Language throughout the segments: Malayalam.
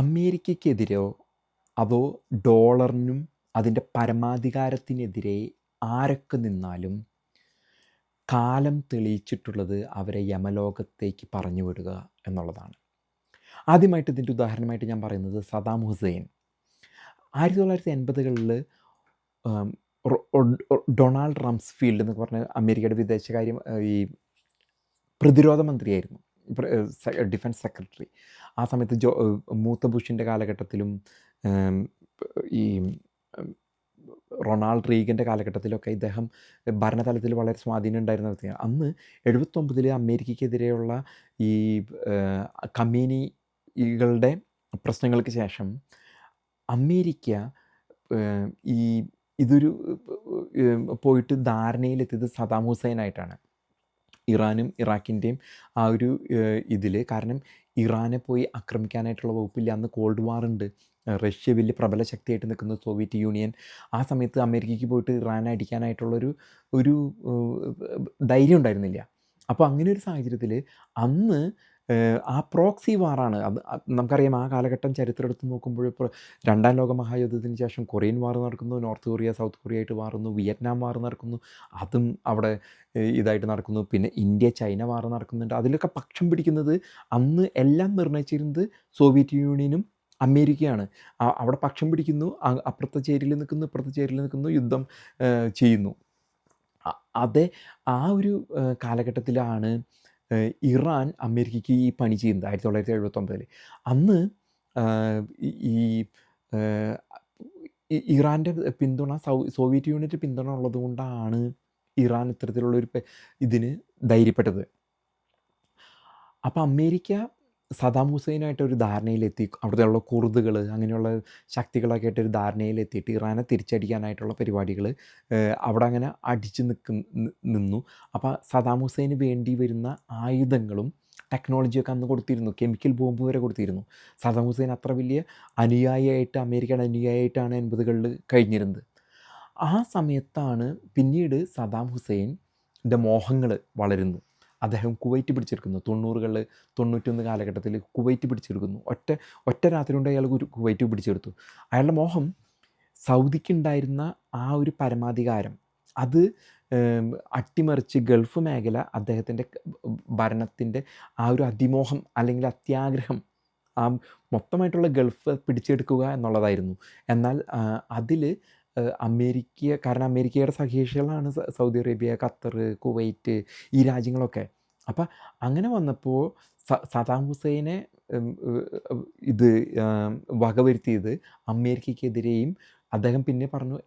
അമേരിക്കയ്ക്കെതിരോ അതോ ഡോളറിനും അതിൻ്റെ പരമാധികാരത്തിനെതിരെ ആരൊക്കെ നിന്നാലും കാലം തെളിയിച്ചിട്ടുള്ളത് അവരെ യമലോകത്തേക്ക് പറഞ്ഞു വിടുക എന്നുള്ളതാണ്. ആദ്യമായിട്ട് ഇതിൻ്റെ ഉദാഹരണമായിട്ട് ഞാൻ പറയുന്നത് സദാം ഹുസൈൻ. 1980കളിൽ ഡൊണാൾഡ് റംസ്ഫീൽഡ് എന്നൊക്കെ പറഞ്ഞ അമേരിക്കയുടെ വിദേശകാര്യം ഈ പ്രതിരോധ മന്ത്രിയായിരുന്നു, ഡിഫൻസ് സെക്രട്ടറി. ആ സമയത്ത് മൂത്ത ബുഷിൻ്റെ കാലഘട്ടത്തിലും ഈ റൊണാൾഡ് റീഗൻ്റെ കാലഘട്ടത്തിലൊക്കെ ഇദ്ദേഹം ഭരണതലത്തിൽ വളരെ സ്വാധീനം ഉണ്ടായിരുന്ന വ്യക്തിയാണ്. അന്ന് 79 അമേരിക്കയ്ക്കെതിരെയുള്ള ഈ കമ്മ്യൂണികളുടെ പ്രശ്നങ്ങൾക്ക് ശേഷം അമേരിക്ക ഈ ഇതൊരു പോയിട്ട് ധാരണയിലെത്തിയത് സദാം ഹുസൈനായിട്ടാണ്. ഇറാനും ഇറാഖിൻ്റെയും ആ ഒരു ഇതിൽ, കാരണം ഇറാനെ പോയി ആക്രമിക്കാനായിട്ടുള്ള വകുപ്പില്ല. അന്ന് കോൾഡ് വാർ ഉണ്ട്. റഷ്യ വലിയ പ്രബല ശക്തിയായിട്ട് നിൽക്കുന്ന സോവിയറ്റ് യൂണിയൻ. ആ സമയത്ത് അമേരിക്കയ്ക്ക് പോയിട്ട് ഇറാനെ അടിക്കാനായിട്ടുള്ളൊരു ഒരു ധൈര്യം ഉണ്ടായിരുന്നില്ല. അപ്പോൾ അങ്ങനെ ഒരു സാഹചര്യത്തിൽ അന്ന് ആ പ്രോക്സി വാറാണ് അത്. നമുക്കറിയാം, ആ കാലഘട്ടം ചരിത്രം എടുത്ത് നോക്കുമ്പോൾ ഇപ്പോൾ രണ്ടാം ലോക മഹായുദ്ധത്തിന് ശേഷം കൊറിയൻ വാർ നടക്കുന്നു, നോർത്ത് കൊറിയ സൗത്ത് കൊറിയ ആയിട്ട് മാറുന്നു, വിയറ്റ്നാം വാർ നടക്കുന്നു, അതും അവിടെ ഇതായിട്ട് നടക്കുന്നു, പിന്നെ ഇന്ത്യ ചൈന വാർ നടക്കുന്നുണ്ട്. അതിലൊക്കെ പക്ഷം പിടിക്കുന്നത് അന്ന് എല്ലാം നിർണ്ണയിച്ചിരുന്നത് സോവിയറ്റ് യൂണിയനും അമേരിക്കയാണ്. അവിടെ പക്ഷം പിടിക്കുന്നു, അപ്പുറത്തെ ചേരിയിൽ നിൽക്കുന്നു, ഇപ്പുറത്തെ ചേരിയിൽ നിൽക്കുന്നു, യുദ്ധം ചെയ്യുന്നു. അതെ, ആ ഒരു കാലഘട്ടത്തിലാണ് ഇറാൻ അമേരിക്കയ്ക്ക് ഈ പണി ചെയ്യുന്നത് 1979. അന്ന് ഈ ഇറാൻ്റെ പിന്തുണ, സോവിയറ്റ് യൂണിയൻ്റെ പിന്തുണ ഉള്ളതുകൊണ്ടാണ് ഇറാൻ ഇത്തരത്തിലുള്ളൊരു ഇതിന് ധൈര്യപ്പെട്ടത്. അപ്പോൾ അമേരിക്ക സദാം ഹുസൈനായിട്ടൊരു ധാരണയിലെത്തി. അവിടെയുള്ള കുർദുകൾ അങ്ങനെയുള്ള ശക്തികളൊക്കെ ആയിട്ടൊരു ധാരണയിലെത്തിയിട്ട് ഇറാനെ തിരിച്ചടിക്കാനായിട്ടുള്ള പരിപാടികൾ അവിടെ അങ്ങനെ അടിച്ചു നിന്നു. അപ്പോൾ സദാം ഹുസൈന് വേണ്ടി വരുന്ന ആയുധങ്ങളും ടെക്നോളജിയൊക്കെ അന്ന് കൊടുത്തിരുന്നു. കെമിക്കൽ ബോംബ് വരെ കൊടുത്തിരുന്നു. സദാം ഹുസൈൻ അത്ര വലിയ അനുയായിയായിട്ട്, അമേരിക്കയുടെ അനുയായിട്ടാണ് 80കളിൽ കഴിഞ്ഞിരുന്നത്. ആ സമയത്താണ് പിന്നീട് സദാം ഹുസൈൻ്റെ മോഹങ്ങൾ വളരുന്നു. അദ്ദേഹം കുവൈറ്റ് പിടിച്ചെടുക്കുന്നു. 90കളിൽ 91 കാലഘട്ടത്തിൽ കുവൈറ്റ് പിടിച്ചെടുക്കുന്നു. ഒറ്റ രാത്രി കൊണ്ട് അയാൾ കുവൈറ്റ് പിടിച്ചെടുത്തു. അയാളുടെ മോഹം സൗദിക്കുണ്ടായിരുന്ന ആ ഒരു പരമാധികാരം അത് അട്ടിമറിച്ച് ഗൾഫ് മേഖല അദ്ദേഹത്തിൻ്റെ ഭരണത്തിൻ്റെ ആ ഒരു അതിമോഹം അല്ലെങ്കിൽ അത്യാഗ്രഹം, ആ മൊത്തമായിട്ടുള്ള ഗൾഫ് പിടിച്ചെടുക്കുക എന്നുള്ളതായിരുന്നു. എന്നാൽ അതിൽ കാരണം അമേരിക്കയുടെ സഖ്യകക്ഷികളാണ് സൗദി അറേബ്യ, ഖത്തർ, കുവൈറ്റ്, ഈ രാജ്യങ്ങളൊക്കെ. അപ്പം അങ്ങനെ വന്നപ്പോൾ സദാം ഹുസൈനെ ഇത് വകവരുത്തിയത് അമേരിക്കയ്ക്കെതിരെയും. അദ്ദേഹം പിന്നെ പറഞ്ഞു,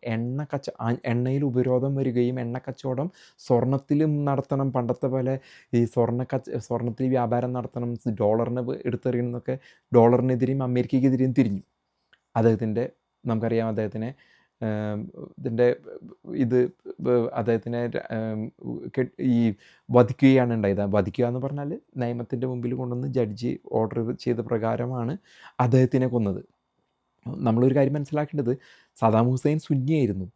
എണ്ണയിൽ ഉപരോധം വരികയും എണ്ണക്കച്ചവടം സ്വർണത്തിലും നടത്തണം, പണ്ടത്തെ പോലെ ഈ സ്വർണത്തിൽ വ്യാപാരം നടത്തണം, ഡോളറിനെ എടുത്തെറിയണം എന്നൊക്കെ ഡോളറിനെതിരെയും അമേരിക്കയ്ക്കെതിരെയും തിരിഞ്ഞു. അദ്ദേഹത്തിൻ്റെ, നമുക്കറിയാം, അദ്ദേഹത്തിനെ ഇതിൻ്റെ അദ്ദേഹത്തിനെ ഈ വധിക്കുകയാണ് ഉണ്ടായത്. വധിക്കുക എന്ന് പറഞ്ഞാൽ നിയമത്തിൻ്റെ മുമ്പിൽ കൊണ്ടുവന്ന് ജഡ്ജി ഓർഡർ ചെയ്ത പ്രകാരമാണ് അദ്ദേഹത്തിനെ കൊന്നത്. നമ്മളൊരു കാര്യം മനസ്സിലാക്കേണ്ടത്, സദാം ഹുസൈൻ സുന്നിയായിരുന്നു.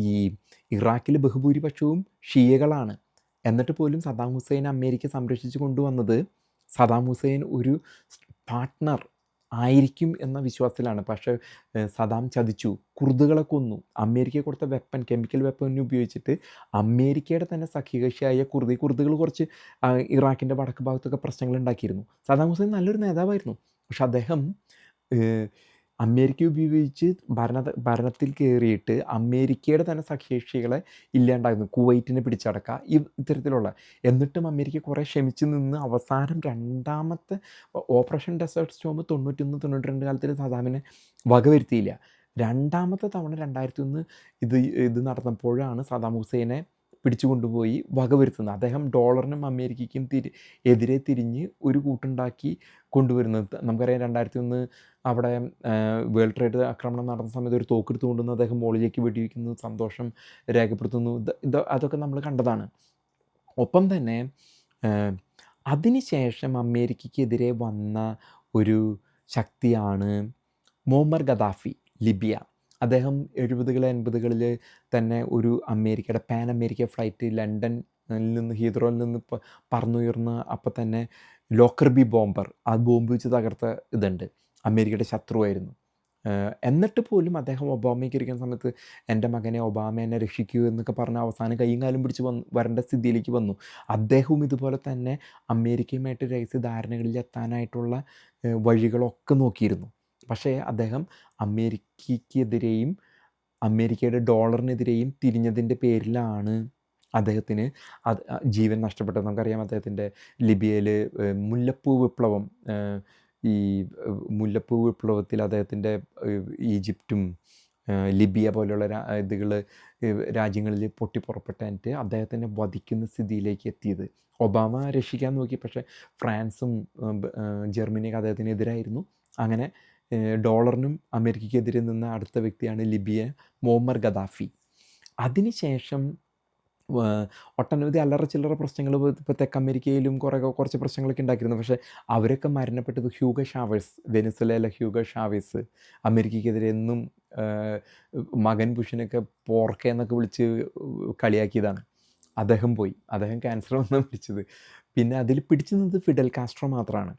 ഈ ഇറാഖിൽ ബഹുഭൂരിപക്ഷവും ഷിയകളാണ്. എന്നിട്ട് പോലും സദാം ഹുസൈൻ അമേരിക്ക സംരക്ഷിച്ച് കൊണ്ടുവന്നത് സദാം ഹുസൈൻ ഒരു പാർട്ട്ണർ ആയിരിക്കും എന്ന വിശ്വാസത്തിലാണ്. പക്ഷേ സദാം ചതിച്ചു, കുർദുകളെ കൊന്നു. അമേരിക്ക കൊടുത്ത കെമിക്കൽ വെപ്പൺ ഉപയോഗിച്ചിട്ട് അമേരിക്കയുടെ തന്നെ സഖ്യകക്ഷിയായ കുർദുകൾ കുറച്ച് ഇറാഖിൻ്റെ വടക്ക് ഭാഗത്തൊക്കെ പ്രശ്നങ്ങൾ ഉണ്ടാക്കിയിരുന്നു. സദാം ഹുസൈൻ നല്ലൊരു നേതാവായിരുന്നു. പക്ഷെ അദ്ദേഹം അമേരിക്ക ഉപയോഗിച്ച് ഭരണത്തിൽ കയറിയിട്ട് അമേരിക്കയുടെ തന്നെ സഖ്യകക്ഷികളെ ഇല്ലാണ്ടായിരുന്നു. കുവൈറ്റിനെ പിടിച്ചടക്കുക, ഇത്തരത്തിലുള്ള. എന്നിട്ടും അമേരിക്ക കുറേ ക്ഷമിച്ച് നിന്ന് അവസാനം രണ്ടാമത്തെ ഓപ്പറേഷൻ ഡെസേർട്ട് സ്റ്റോം 91, 92 കാലത്തിൽ സദാമിനെ വകവരുത്തിയില്ല. രണ്ടാമത്തെ തവണ 2001 ഇത് നടന്നപ്പോഴാണ് സദാം ഹുസൈനെ പിടിച്ചു കൊണ്ടുപോയി വകവരുത്തുന്നത്. അദ്ദേഹം ഡോളറിനും അമേരിക്കയ്ക്കും എതിരെ തിരിഞ്ഞ് ഒരു കൂട്ടുണ്ടാക്കി കൊണ്ടുവരുന്നത്. നമുക്കറിയാം, 2001 അവിടെ വേൾഡ് ട്രേഡ് ആക്രമണം നടന്ന സമയത്ത് ഒരു തോക്കെടുത്ത് കൊണ്ടുവന്ന് അദ്ദേഹം മുകളിലേക്ക് വെടിവെക്കുന്നു, സന്തോഷം രേഖപ്പെടുത്തുന്നു. അതൊക്കെ നമ്മൾ കണ്ടതാണ്. ഒപ്പം തന്നെ അതിനുശേഷം അമേരിക്കയ്ക്കെതിരെ വന്ന ഒരു ശക്തിയാണ് മുഅമ്മർ ഗദ്ദാഫി, ലിബിയ. അദ്ദേഹം 70കൾ 80കളിൽ തന്നെ ഒരു അമേരിക്കയുടെ പാൻ അമേരിക്ക ഫ്ലൈറ്റ് ലണ്ടനിൽ നിന്ന്, ഹീത്രോയിൽ നിന്ന് പറന്നുയർന്ന് അപ്പം തന്നെ ലോക്കർബി ബോംബർ, ആ ബോംബ് വെച്ച് തകർത്ത ഇതുണ്ട്. അമേരിക്കയുടെ ശത്രുവായിരുന്നു. എന്നിട്ട് പോലും അദ്ദേഹം ഒബാമയ്ക്ക് ഇരിക്കുന്ന സമയത്ത് എൻ്റെ മകനെ ഒബാമ എന്നെ രക്ഷിക്കൂ എന്നൊക്കെ പറഞ്ഞ് അവസാനം കൈയും കാലും പിടിച്ച് വരേണ്ട സ്ഥിതിയിലേക്ക് വന്നു. അദ്ദേഹവും ഇതുപോലെ തന്നെ അമേരിക്കയുമായിട്ട് രഹസ്യ ധാരണകളിൽ എത്താനായിട്ടുള്ള വഴികളൊക്കെ നോക്കിയിരുന്നു. പക്ഷേ അദ്ദേഹം അമേരിക്കയ്ക്കെതിരെയും അമേരിക്കയുടെ ഡോളറിനെതിരെയും തിരിഞ്ഞതിൻ്റെ പേരിലാണ് അദ്ദേഹത്തിന് അത് ജീവൻ നഷ്ടപ്പെട്ടത്. നമുക്കറിയാം അദ്ദേഹത്തിൻ്റെ ലിബിയയിൽ മുല്ലപ്പൂ വിപ്ലവം, ഈ മുല്ലപ്പൂ വിപ്ലവത്തിൽ അദ്ദേഹത്തിൻ്റെ ഈജിപ്തും ലിബിയ പോലെയുള്ള രാജ്യങ്ങളിൽ പൊട്ടിപ്പുറപ്പെട്ടിട്ട് അദ്ദേഹത്തിനെ വധിക്കുന്ന സ്ഥിതിയിലേക്ക് എത്തിയത്. ഒബാമ രക്ഷിക്കാൻ നോക്കി, പക്ഷേ ഫ്രാൻസും ജർമ്മനിയൊക്കെ അദ്ദേഹത്തിനെതിരായിരുന്നു. അങ്ങനെ ഡോളറിനും അമേരിക്കയ്ക്കെതിരെ നിന്ന അടുത്ത വ്യക്തിയാണ് ലിബിയ മുഅമ്മർ ഗദാഫി. അതിനുശേഷം ഒട്ടനവധി അല്ലറ ചില്ലറ പ്രശ്നങ്ങൾ ഇപ്പോൾ തെക്ക് അമേരിക്കയിലും കുറച്ച് പ്രശ്നങ്ങളൊക്കെ ഉണ്ടാക്കിയിരുന്നു. പക്ഷേ അവരൊക്കെ മരണപ്പെട്ടത് ഹ്യൂഗോ ഷാവേഴ്സ്, വെനിസ്വേലയിലെ ഹ്യൂഗോ ഷാവേഴ്സ് അമേരിക്കയ്ക്കെതിരെ എന്നും മകൻ ബുഷിനൊക്കെ പോർക്ക എന്നൊക്കെ വിളിച്ച് കളിയാക്കിയതാണ്. അദ്ദേഹം പോയി, അദ്ദേഹം ക്യാൻസർ വന്ന് മരിച്ചത്. പിന്നെ അതിൽ പിടിച്ചു നിന്നത് ഫിഡൽ കാസ്ട്രോ മാത്രമാണ്.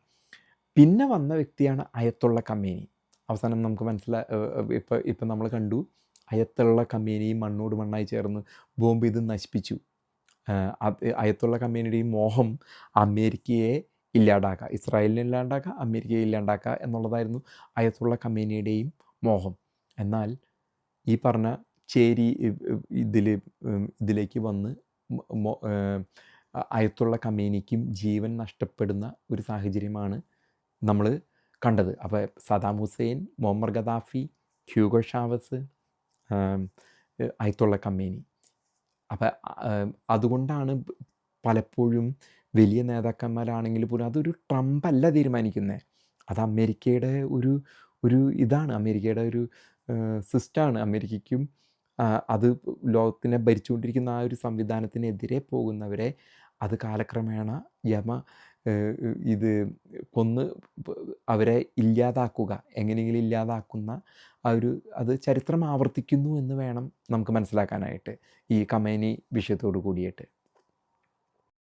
പിന്നെ വന്ന വ്യക്തിയാണ് അയത്തുള്ള ഖമേനി. അവസാനം നമുക്ക് ഇപ്പം നമ്മൾ കണ്ടു, അയത്തുള്ള ഖമേനിയും മണ്ണോട് മണ്ണായി ചേർന്ന് ബോംബ് ചെയ്ത് നശിപ്പിച്ചു. അയത്തുള്ള ഖമേനിയുടെയും മോഹം അമേരിക്കയെ ഇല്ലാണ്ടാക്കുക, ഇസ്രായേലിനെ ഇല്ലാണ്ടാക്കുക, അമേരിക്കയെ ഇല്ലാണ്ടാക്കുക എന്നുള്ളതായിരുന്നു അയത്തുള്ള ഖമേനിയുടെയും മോഹം. എന്നാൽ ഈ പറഞ്ഞ ചേരി ഇതിലേക്ക് വന്ന് അയത്തുള്ള ഖമേനിക്കും ജീവൻ നഷ്ടപ്പെടുന്ന ഒരു സാഹചര്യമാണ് നമ്മൾ കണ്ടത്. അപ്പോൾ Saddam Hussein, Muammar Gaddafi, Hugo ഷാവേഴ്സ്, അയത്തുള്ള ഖമേനി. അപ്പം അതുകൊണ്ടാണ് പലപ്പോഴും വലിയ നേതാക്കന്മാരാണെങ്കിൽ പോലും അതൊരു ട്രംപല്ല തീരുമാനിക്കുന്നത്, അത് അമേരിക്കയുടെ ഒരു ഇതാണ്, അമേരിക്കയുടെ ഒരു സിസ്റ്റമാണ്. അമേരിക്കയ്ക്കും അത് ലോകത്തിനെ ഭരിച്ചുകൊണ്ടിരിക്കുന്ന ആ ഒരു സംവിധാനത്തിനെതിരെ പോകുന്നവരെ അത് കാലക്രമേണ ഇത് കൊന്ന് അവരെ ഇല്ലാതാക്കുക, എങ്ങനെയെങ്കിലും ഇല്ലാതാക്കുന്ന അത് ചരിത്രം ആവർത്തിക്കുന്നു എന്ന് വേണം നമുക്ക് മനസ്സിലാക്കാനായിട്ട് ഈ ഖമേനി വിഷയത്തോട് കൂടിയിട്ട്.